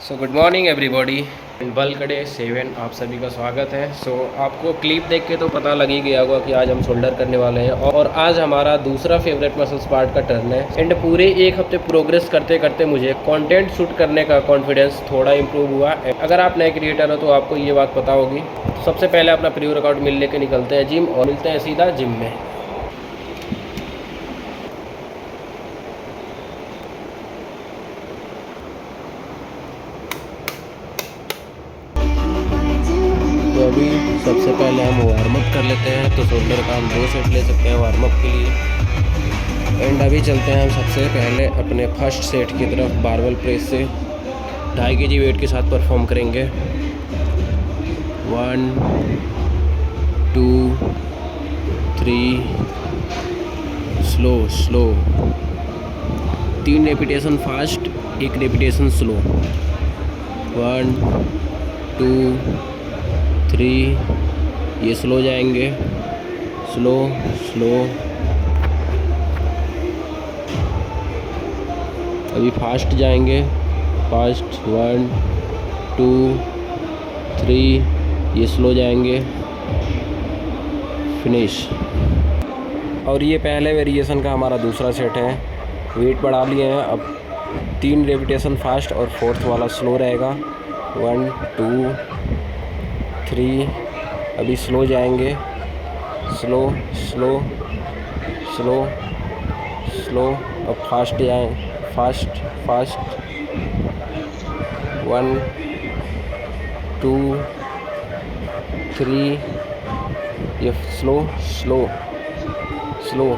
So good morning everybody. Bulk day 7 आप सभी का स्वागत है। आपको क्लिप देख के तो पता लग ही गया होगा कि आज हम शोल्डर करने वाले हैं और आज हमारा दूसरा फेवरेट मसल्स पार्ट का टर्न है। एंड पूरे एक हफ्ते प्रोग्रेस करते करते मुझे कंटेंट शूट करने का कॉन्फिडेंस थोड़ा इंप्रूव हुआ। अगर आप नए क्रिएटर हो तो आपको ये बात पता होगी। सबसे पहले अपना प्री वर्कआउट मिल लेके निकलते हैं जिम और मिलते हैं सीधा जिम में। तो अभी सबसे पहले हम वार्म अप कर लेते हैं। तो शोल्डर का हम 2 सेट ले सकते हैं वार्म अप के लिए। एंड अभी चलते हैं हम सबसे पहले अपने फर्स्ट सेट की तरफ। बारबेल प्रेस से 2.5 kg वेट के साथ परफॉर्म करेंगे। 1 2 3 slow slow, 3 repetition fast, 1 repetition slow. 1 2 3, ये स्लो जाएंगे, स्लो स्लो। अभी फास्ट जाएंगे, फास्ट 1 2 3, ये स्लो जाएंगे, फिनिश। और ये पहले वेरिएशन का हमारा दूसरा सेट है। वेट बढ़ा लिए हैं, अब 3 रेपिटेशन फास्ट और 4th वाला स्लो रहेगा। 1 2 3, अभी स्लो जाएंगे, स्लो स्लो स्लो स्लो। अब फास्ट जाएं, फास्ट फास्ट। 1 2 3, ये स्लो स्लो स्लो।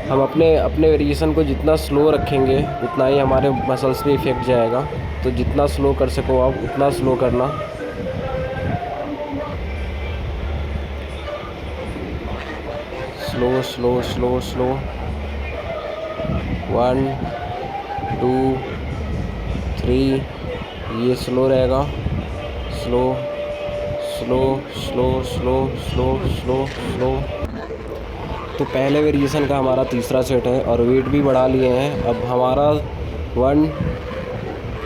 हम अपने वेरिएशन को जितना स्लो रखेंगे उतना ही हमारे मसल्स पे इफेक्ट जाएगा। तो जितना स्लो कर सको आप उतना स्लो करना। Slow slow slow slow. 1 2 3, ये स्लो रहेगा, slow slow slow slow slow slow slow. तो पहले वेरिएशन का हमारा तीसरा सेट है और वेट भी बढ़ा लिए हैं। अब हमारा 1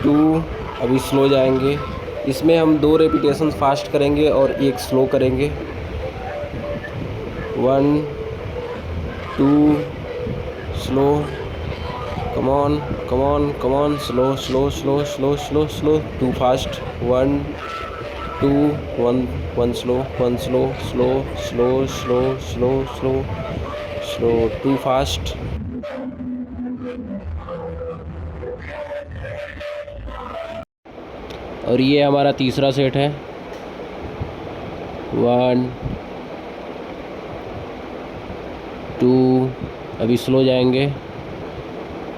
2, अभी स्लो जाएंगे। इसमें हम 2 रेपिटेशन फास्ट करेंगे और 1 स्लो करेंगे। 1 2 slow, come on come on come on, slow slow slow slow slow slow. 2 fast, 1 2 1 slow, 1 slow slow slow slow slow slow slow. 2 fast. और ये हमारा तीसरा सेट है। 1 2, अभी स्लो जाएंगे।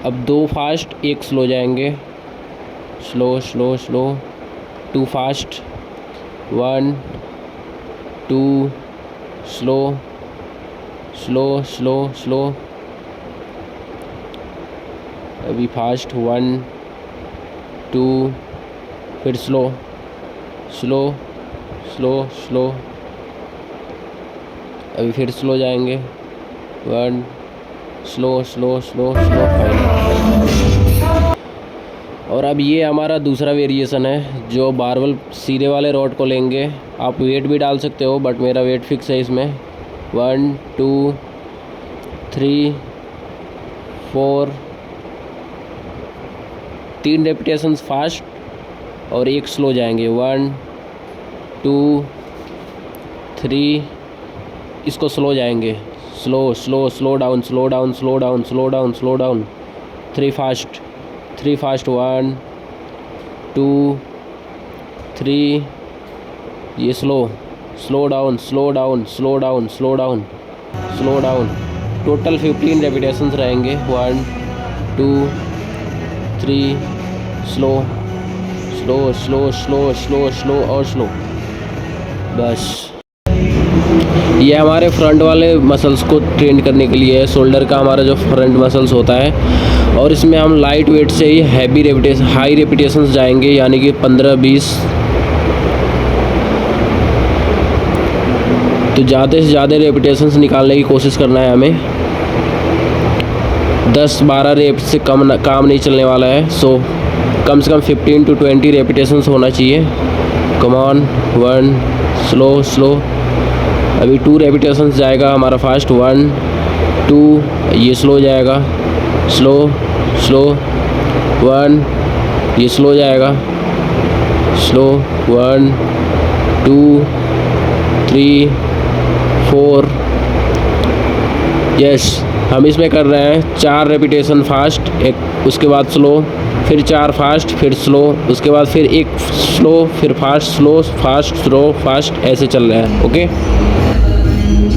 अब 2 फास्ट 1 स्लो जाएंगे, slow slow slow. 2 fast, 1 2 slow slow slow slow. अभी फास्ट 1 2, फिर स्लो स्लो स्लो स्लो। अभी फिर स्लो जाएंगे, 1 slow slow slow slow, final. और अब ये हमारा दूसरा वेरिएशन है जो बारबेल सीधे वाले रॉड को लेंगे। आप वेट भी डाल सकते हो बट मेरा वेट फिक्स है इसमें। 1 2 3 4, 3 रेपिटेशंस फास्ट और 1 स्लो जाएंगे। 1 2 3, इसको स्लो जाएंगे, slow slow slow down slow down slow down slow down slow down. 3 fast 1 2 3, ये slow slow down slow down slow down slow down slow down. Total 15 repetitions रहेंगे। 1 2 3, slow slow slow slow slow slow और slow. बस ये हमारे front वाले muscles को train करने के लिए है। शोल्डर का हमारा जो फ्रंट मसल्स होता है और इसमें हम लाइट वेट से ही हाई रेपिटेशंस जाएंगे, यानी कि 15-20। तो ज़्यादा से ज़्यादा रेपिटेशंस निकालने की कोशिश करना है हमें। 10-12 रेप से कम काम नहीं चलने वाला है। कम से कम 15 to 20 रेपिटेशंस होना चाहिए। Come on, 1, slow slow. अभी 2 रेपिटेशंस जाएगा हमारा फास्ट, 1 2, ये स्लो जाएगा, स्लो स्लो, 1, ये स्लो जाएगा, स्लो, 1 2 3 4। यस, हम इसमें कर रहे हैं 4 रेपिटेशन फास्ट, एक उसके बाद स्लो, फिर 4 फास्ट, फिर स्लो, उसके बाद फिर एक स्लो, फिर fast slow fast slow fast, ऐसे चल रहा है। ओके,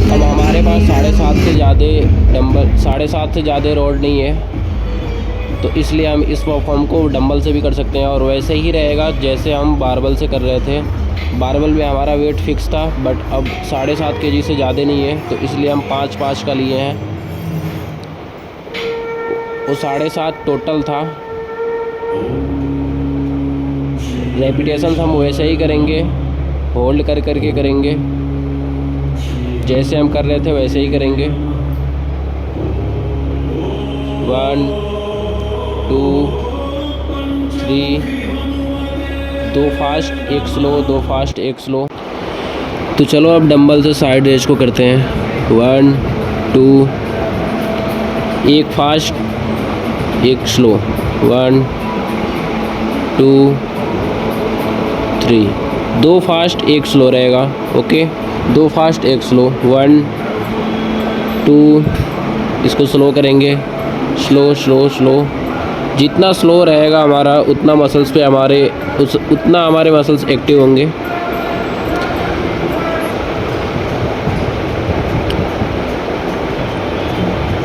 अब हमारे पास 7.5 से ज़्यादा डंबल, 7.5 से ज़्यादा रॉड नहीं है, तो इसलिए हम इस परफॉर्म को डंबल से भी कर सकते हैं और वैसे ही रहेगा जैसे हम बारबल से कर रहे थे। बारबल में हमारा वेट फिक्स था, बट अब 7.5 kg से ज़्यादा नहीं है, तो इसलिए हम 5-5 का लिए हैं। वो 7.5 टोटल था। रेपिटेशन हम वैसे ही करेंगे, होल्ड कर करके करेंगे, जैसे हम कर रहे थे वैसे ही करेंगे। 1 2 3, 2 फास्ट 1 स्लो, 2 फास्ट 1 स्लो। तो चलो अब डंबल से साइड रेज को करते हैं। 1 2, 1 फास्ट 1 स्लो, 1 2 3, 2 फास्ट 1 स्लो रहेगा। ओके, 2 फास्ट 1 स्लो, 1 2, इसको स्लो करेंगे, स्लो स्लो स्लो। जितना स्लो रहेगा हमारा उतना मसल्स पे उतना हमारे मसल्स एक्टिव होंगे।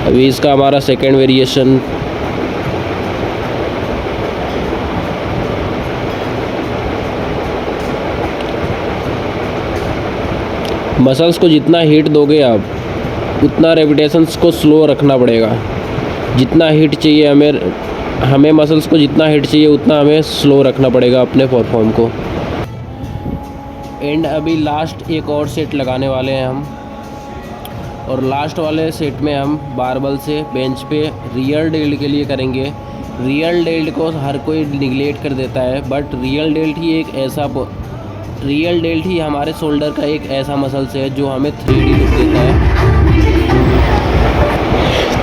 अभी इसका हमारा सेकेंड वेरिएशन, मसल्स को जितना हीट दोगे आप उतना रेपिटेशंस को स्लो रखना पड़ेगा। जितना हीट चाहिए हमें मसल्स को जितना हीट चाहिए उतना हमें स्लो रखना पड़ेगा अपने परफॉर्म को। एंड अभी लास्ट एक और सेट लगाने वाले हैं हम, और लास्ट वाले सेट में हम बारबल से बेंच पे रियर डेल्ट के लिए करेंगे। रियल डेल्ट को हर कोई निगलेक्ट कर देता है, बट रियल डेल्ट ही हमारे शोल्डर का एक ऐसा मसल्स है जो हमें 3D लुक देता है।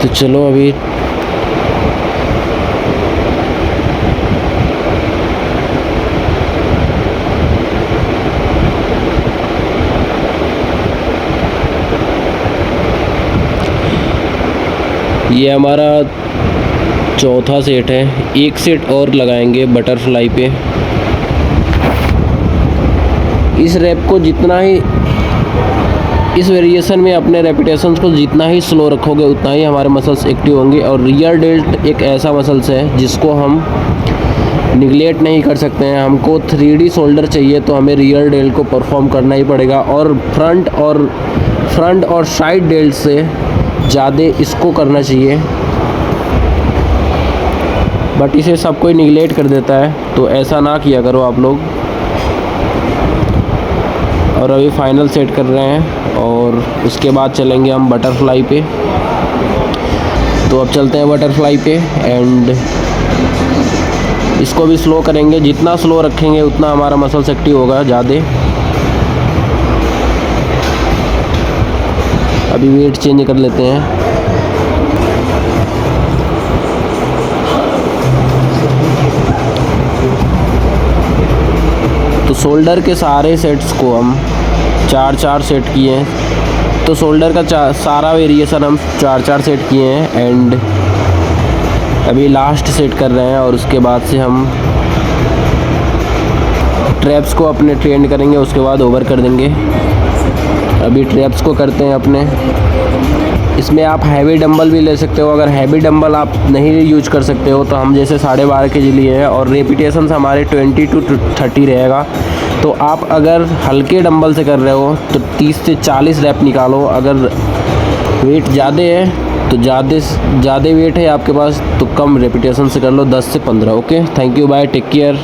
तो चलो अभी ये हमारा चौथा सेट है। एक सेट और लगाएंगे बटरफ्लाई पे। इस रैप को जितना ही, इस वेरिएशन में अपने रेपिटेशंस को जितना ही स्लो रखोगे उतना ही हमारे मसल्स एक्टिव होंगे। और रियर डेल्ट एक ऐसा मसल्स है जिसको हम निगलेक्ट नहीं कर सकते हैं। हमको 3D शोल्डर चाहिए तो हमें रियर डेल्ट को परफॉर्म करना ही पड़ेगा, और फ्रंट और साइड डेल्ट से ज़्यादा इसको करना चाहिए, बट इसे सब कोई निगलेक्ट कर देता है, तो ऐसा ना किया करो आप लोग। और अभी फाइनल सेट कर रहे हैं और उसके बाद चलेंगे हम बटरफ्लाई पे। तो अब चलते हैं बटरफ्लाई पे, एंड इसको भी स्लो करेंगे। जितना स्लो रखेंगे उतना हमारा मसल्स एक्टिव होगा ज़्यादा। अभी वेट चेंज कर लेते हैं। तो शोल्डर के सारे सेट्स को हम 4-4 सेट किए हैं। तो शोल्डर का सारा वेरिएशन हम 4-4 सेट किए हैं, एंड अभी लास्ट सेट कर रहे हैं। और उसके बाद से हम ट्रैप्स को अपने ट्रेंड करेंगे, उसके बाद ओवर कर देंगे। अभी ट्रैप्स को करते हैं अपने। इसमें आप हैवी डंबल भी ले सकते हो। अगर हैवी डंबल आप नहीं यूज कर सकते हो तो हम जैसे 12.5 kg लिए हैं और रेपिटेशंस हमारे 20 to 30 रहेगा। तो आप अगर हल्के डंबल से कर रहे हो तो 30 से 40 रैप निकालो। अगर वेट ज़्यादा है तो ज़्यादा वेट है आपके पास तो कम रेपिटेशन से कर लो, 10 से 15। Okay, thank you, bye, take care.